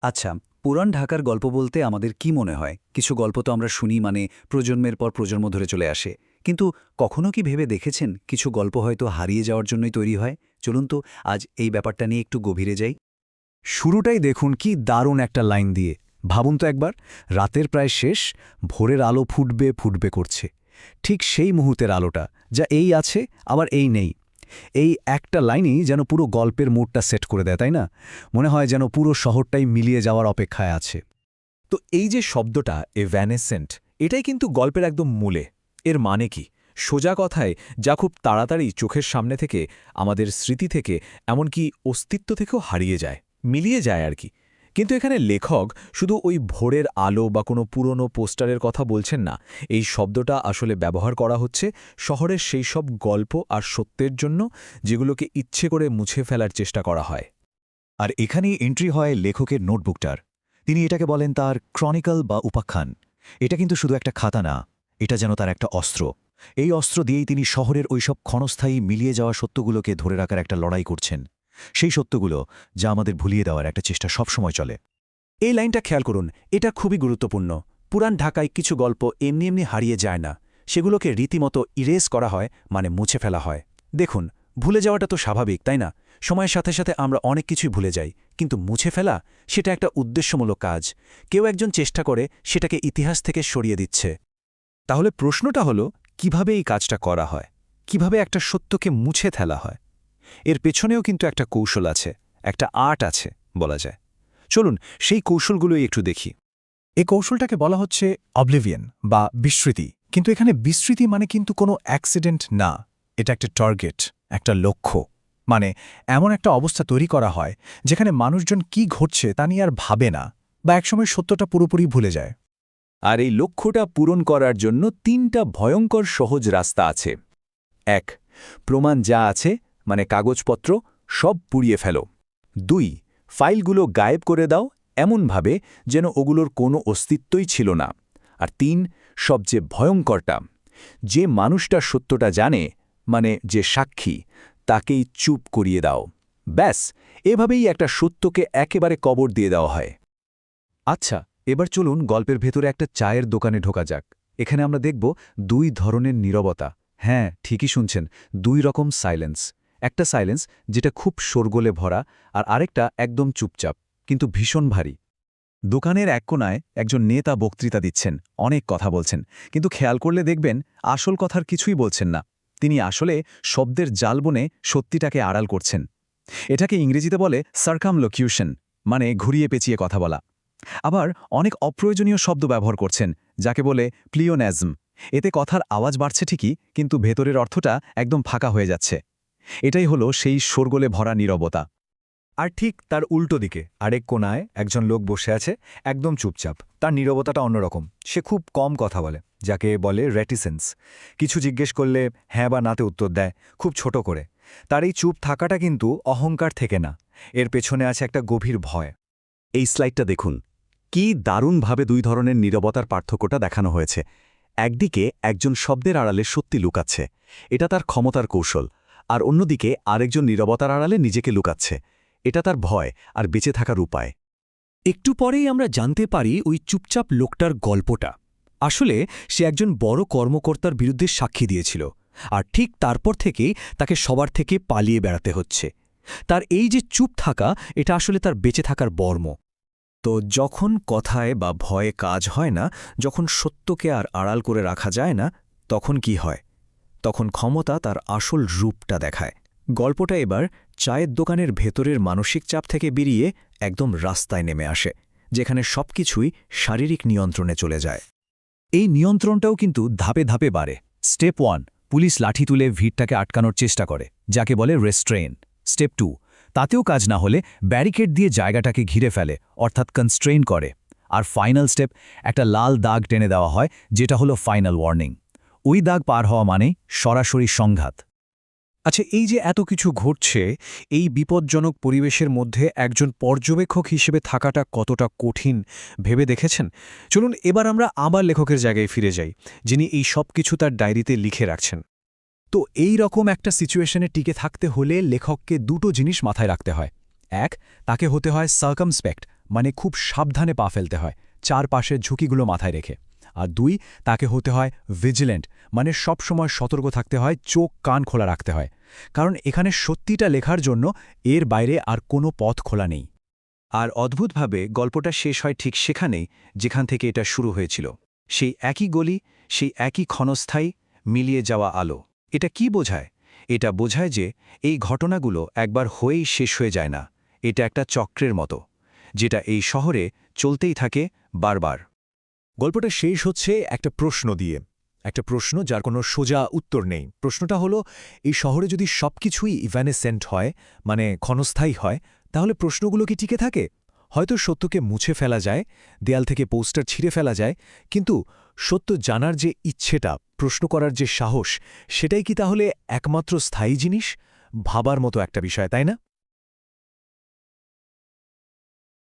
আচ্ছা, পুরান ঢাকার গল্প বলতে আমাদের কি মনে হয়? কিছু গল্প তো আমরা শুনি মানে প্রজন্মের পর প্রজন্ম ধরে চলে আসে। কিন্তু কখনো কি ভেবে দেখেছেন কিছু গল্প হয়তো হারিয়ে যাওয়ার জন্যই তৈরি হয়? চলুন তো আজ এই ব্যাপারটা নিয়ে একটু গভীরে যাই। শুরুটাই দেখুন কি দারুণ একটা লাইন দিয়ে। ভাবুন তো একবার, রাতের প্রায় শেষ, ভোরের আলো ফুটবে ফুটবে করছে। ঠিক সেই মুহূর্তের আলোটা, যা এই আছে আবার এই নেই। এই একটা লাইনই যেন পুরো গল্পের মুডটা সেট করে দেয়, তাই না? মনে হয় যেন পুরো শহরটাই মিলিয়ে যাওয়ার অপেক্ষায় আছে। তো এই যে শব্দটা এভ্যানেসেন্ট, এটাই কিন্তু গল্পের একদম মূলে। এর মানে কি? সোজা কথায় যা খুব তাড়াতাড়ি চোখের সামনে থেকে, আমাদের স্মৃতি থেকে, এমনকি অস্তিত্ব থেকেও হারিয়ে যায়, মিলিয়ে যায় আর কি। কিন্তু এখানে লেখক শুধু ওই ভোরের আলো বা কোনো পুরনো পোস্টারের কথা বলছেন না। এই শব্দটা আসলে ব্যবহার করা হচ্ছে শহরের সেই সব গল্প আর সত্যের জন্য, যেগুলোকে ইচ্ছে করে মুছে ফেলার চেষ্টা করা হয়। আর এখানেই এন্ট্রি হয় লেখকের নোটবুকটার। তিনি এটাকে বলেন তার ক্রনিকল বা উপাখ্যান। এটা কিন্তু শুধু একটা খাতা না, এটা যেন তার একটা অস্ত্র। এই অস্ত্র দিয়েই তিনি শহরের ওইসব ক্ষণস্থায়ী মিলিয়ে যাওয়া সত্যগুলোকে ধরে রাখার একটা লড়াই করছেন। সেই সত্যগুলো যা আমাদের ভুলিয়ে দেওয়ার একটা চেষ্টা সবসময় চলে। এই লাইনটা খেয়াল করুন, এটা খুবই গুরুত্বপূর্ণ। পুরান ঢাকায় কিছু গল্প এমনি এমনি হারিয়ে যায় না, সেগুলোকে রীতিমতো ইরেজ করা হয়, মানে মুছে ফেলা হয়। দেখুন, ভুলে যাওয়াটা তো স্বাভাবিক, তাই না? সময়ের সাথে সাথে আমরা অনেক কিছুই ভুলে যাই, কিন্তু মুছে ফেলা, সেটা একটা উদ্দেশ্যমূলক কাজ। কেউ একজন চেষ্টা করে সেটাকে ইতিহাস থেকে সরিয়ে দিচ্ছে। তাহলে প্রশ্নটা হলো, কিভাবে এই কাজটা করা হয়? কিভাবে একটা সত্যকে মুছে ফেলা হয়? এর পেছনেও কিন্তু একটা কৌশল আছে, একটা আর্ট আছে বলা যায়। চলুন সেই কৌশলগুলোই একটু দেখি। এই কৌশলটাকে বলা হচ্ছে অবলিভিয়ন বা বিস্মৃতি। কিন্তু এখানে বিস্মৃতি মানে কিন্তু কোনো অ্যাক্সিডেন্ট না, এটা একটা টার্গেট, একটা লক্ষ্য। মানে এমন একটা অবস্থা তৈরি করা হয় যেখানে মানুষজন কি ঘটছে তা নিয়ে আর ভাবে না, বা একসময় সত্যটা পুরোপুরি ভুলে যায়। আর এই লক্ষ্যটা পূরণ করার জন্য ৩টা ভয়ঙ্কর সহজ রাস্তা আছে। ১. প্রমাণ যা আছে, মানে কাগজপত্র, সব পুড়িয়ে ফেলো। ২. ফাইলগুলো গায়েব করে দাও, এমনভাবে যেন ওগুলোর কোনো অস্তিত্বই ছিল না। আর ৩. সবচেয়ে ভয়ঙ্করটা, যে মানুষটা সত্যটা জানে, মানে যে সাক্ষী, তাকেই চুপ করিয়ে দাও। ব্যাস, এভাবেই একটা সত্যকে একেবারে কবর দিয়ে দেওয়া হয়। আচ্ছা, এবার চলুন গল্পের ভেতরে একটা চায়ের দোকানে ঢোকা যাক। এখানে আমরা দেখব ২ ধরনের নীরবতা। হ্যাঁ, ঠিকই শুনছেন, ২ রকম সাইলেন্স। একটা সাইলেন্স যেটা খুব শোরগোলে ভরা, আর আরেকটা একদম চুপচাপ, কিন্তু ভীষণ ভারী। দোকানের এক কোণায় একজন নেতা বক্তৃতা দিচ্ছেন, অনেক কথা বলছেন, কিন্তু খেয়াল করলে দেখবেন আসল কথার কিছুই বলছেন না। তিনি আসলে শব্দের জাল বনে সত্যিটাকে আড়াল করছেন। এটাকে ইংরেজিতে বলে সার্কামলোকিউশন, মানে ঘুরিয়ে পেঁচিয়ে কথা বলা। আবার অনেক অপ্রয়োজনীয় শব্দ ব্যবহার করছেন, যাকে বলে প্লিওন্যাজম। এতে কথার আওয়াজ বাড়ছে ঠিকই, কিন্তু ভেতরের অর্থটা একদম ফাঁকা হয়ে যাচ্ছে। এটাই হলো সেই শোরগোলে ভরা নীরবতা। আর ঠিক তার উল্টো দিকে আরেক কোণায় একজন লোক বসে আছে, একদম চুপচাপ। তার নীরবতাটা অন্যরকম। সে খুব কম কথা বলে, যাকে বলে রেটিসেন্স। কিছু জিজ্ঞেস করলে হ্যাঁ বা নাতে উত্তর দেয়, খুব ছোট করে। তার এই চুপ থাকাটা কিন্তু অহংকার থেকে না, এর পেছনে আছে একটা গভীর ভয়। এই স্লাইডটা দেখুন, কি দারুণভাবে ২ ধরনের নীরবতার পার্থক্যটা দেখানো হয়েছে। একদিকে একজন শব্দের আড়ালে সত্যি লুকাচ্ছে, এটা তার ক্ষমতার কৌশল। আর অন্যদিকে আরেকজন নীরবতার আড়ালে নিজেকে লুকাচ্ছে, এটা তার ভয় আর বেঁচে থাকার উপায়। একটু পরেই আমরা জানতে পারি ওই চুপচাপ লোকটার গল্পটা। আসলে সে একজন বড় কর্মকর্তার বিরুদ্ধে সাক্ষী দিয়েছিল, আর ঠিক তারপর থেকেই তাকে সবার থেকে পালিয়ে বেড়াতে হচ্ছে। তার এই যে চুপ থাকা, এটা আসলে তার বেঁচে থাকার বর্ম। তো যখন কথায় বা ভয়ে কাজ হয় না, যখন সত্যকে আর আড়াল করে রাখা যায় না, তখন কি হয়? তখন ক্ষমতা তার আসল রূপটা দেখায়। গল্পটা এবার চায়ের দোকানের ভেতরের মানসিক চাপ থেকে বেরিয়ে একদম রাস্তায় নেমে আসে, যেখানে সবকিছুই শারীরিক নিয়ন্ত্রণে চলে যায়। এই নিয়ন্ত্রণটাও কিন্তু ধাপে ধাপে বাড়ে। স্টেপ 1, পুলিশ লাঠি তুলে ভিড়টাকে আটকানোর চেষ্টা করে, যাকে বলে রেস্ট্রেইন। স্টেপ 2, তাতেও কাজ না হলে ব্যারিকেড দিয়ে জায়গাটাকে ঘিরে ফেলে, অর্থাৎ কনস্ট্রেইন করে। আর ফাইনাল স্টেপ, একটা লাল দাগ টেনে দেওয়া হয়, যেটা হলো ফাইনাল ওয়ার্নিং। ওই দাগ পার হওয়া মানেই সরাসরি সংঘাত। আচ্ছা, এই যে এত কিছু ঘটছে, এই বিপজ্জনক পরিবেশের মধ্যে একজন পর্যবেক্ষক হিসেবে থাকাটা কতটা কঠিন ভেবে দেখেছেন? চলুন এবার আমরা আবার লেখকের জায়গায় ফিরে যাই, যিনি এই সব কিছু তার ডায়েরিতে লিখে রাখছেন। তো এই রকম একটা সিচুয়েশনে টিকে থাকতে হলে লেখককে দুটো জিনিস মাথায় রাখতে হয়। এক, তাকে হতে হয় সার্কামস্পেক্ট, মানে খুব সাবধানে পা ফেলতে হয়, চারপাশের ঝুঁকিগুলো মাথায় রেখে। আর 2, তাকে হতে হয় ভিজিল্যান্ট, মানে সবসময় সতর্ক থাকতে হয়, চোখ কান খোলা রাখতে হয়। কারণ এখানে সত্যিটা লেখার জন্য এর বাইরে আর কোনো পথ খোলা নেই। আর অদ্ভুতভাবে গল্পটা শেষ হয় ঠিক সেখানেই যেখান থেকে এটা শুরু হয়েছিল। সেই একই গলি, সেই একই ক্ষণস্থায়ী মিলিয়ে যাওয়া আলো। এটা কি বোঝায়? এটা বোঝায় যে এই ঘটনাগুলো একবার হয়েই শেষ হয়ে যায় না। এটা একটা চক্রের মতো, যেটা এই শহরে চলতেই থাকে বারবার। গল্পটা শেষ হচ্ছে একটা প্রশ্ন দিয়ে, একটা প্রশ্ন যার কোনো সোজা উত্তর নেই। প্রশ্নটা হলো, এই শহরে যদি সবকিছুই ইভ্যানেসেন্ট হয়, মানে ক্ষণস্থায়ী হয়, তাহলে প্রশ্নগুলো কি টিকে থাকে? হয়তো সত্যকে মুছে ফেলা যায়, দেয়াল থেকে পোস্টার ছিঁড়ে ফেলা যায়, কিন্তু সত্য জানার যে ইচ্ছেটা, প্রশ্ন করার যে সাহস, সেটাই কি তাহলে একমাত্র স্থায়ী জিনিস? ভাবার মতো একটা বিষয়, তাই না?